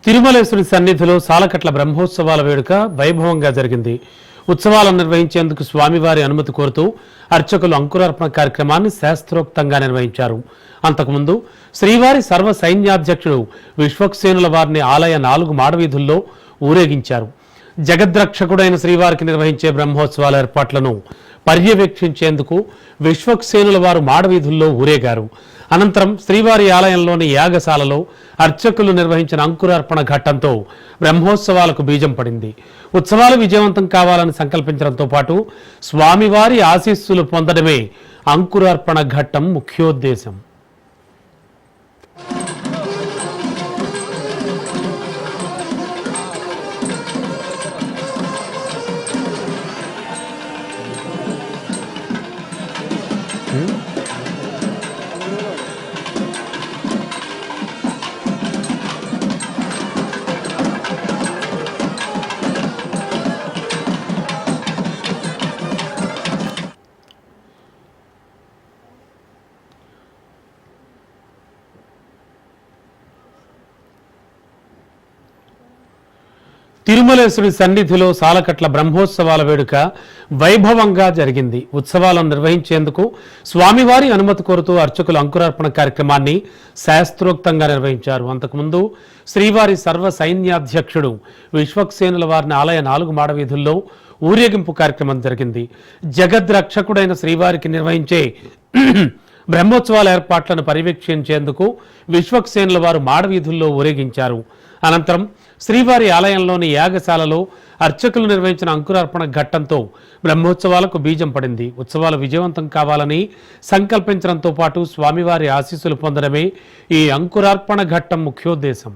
తిరుమలేశ్వరి సన్నిధిలో సాలకట్ల బ్రహ్మోత్సవాల వేడుక వైభవంగా జరిగింది. ఉత్సవాలను నిర్వహించేందుకు స్వామివారి అనుమతి కోరుతూ అర్చకులు అంకురార్పణ కార్యక్రమాన్ని శాస్త్రోక్తంగా నిర్వహించారు. అంతకుముందు శ్రీవారి సర్వ సైన్యాధ్యక్షుడు విశ్వక్సేనుల వారిని ఆలయ 4 మాడవీధుల్లో ఊరేగించారు. జగద్రక్షకుడైన శ్రీవారికి నిర్వహించే బ్రహ్మోత్సవాల ఏర్పాట్లను పర్యవేక్షించేందుకు విశ్వక్సేనుల వారు మాడవీధుల్లో ఊరేగారు. అనంతరం శ్రీవారి ఆలయంలోని యాగశాలలో అర్చకులు నిర్వహించిన అంకురార్పణ ఘట్టంతో బ్రహ్మోత్సవాలకు బీజం పడింది. ఉత్సవాలు విజయవంతం కావాలని సంకల్పించడంతో పాటు స్వామివారి ఆశీస్సులు పొందడమే అంకురార్పణ ఘట్టం ముఖ్యోద్దేశం. తిరుమలేశ్వరి సన్నిధిలో సాలకట్ల బ్రహ్మోత్సవాల వేడుక వైభవంగా జరిగింది. ఉత్సవాలను నిర్వహించేందుకు స్వామివారి అనుమతి కోరుతూ అర్చకులు అంకురార్పణ కార్యక్రమాన్ని శాస్త్రోక్తంగా నిర్వహించారు. అంతకుముందు శ్రీవారి సర్వ సైన్యాధ్యక్షుడు విశ్వక్సేనుల వారిని ఆలయ 4 మాడవీధుల్లో ఊరేగింపు కార్యక్రమం జరిగింది. జగద్రక్షకుడైన శ్రీవారికి నిర్వహించే బ్రహ్మోత్సవాల ఏర్పాట్లను పర్యవేక్షించేందుకు విశ్వక్సేనుల వారు మాడవీధుల్లో ఊరేగించారు. అనంతరం శ్రీవారి ఆలయంలోని యాగశాలలో అర్చకులు నిర్వహించిన అంకురార్పణ ఘట్టంతో బ్రహ్మోత్సవాలకు బీజం పడింది. ఉత్సవాలు విజయవంతం కావాలని సంకల్పించడంతో పాటు స్వామివారి ఆశీస్సులు పొందడమే ఈ అంకురార్పణ ఘట్టం ముఖ్యోద్దేశం.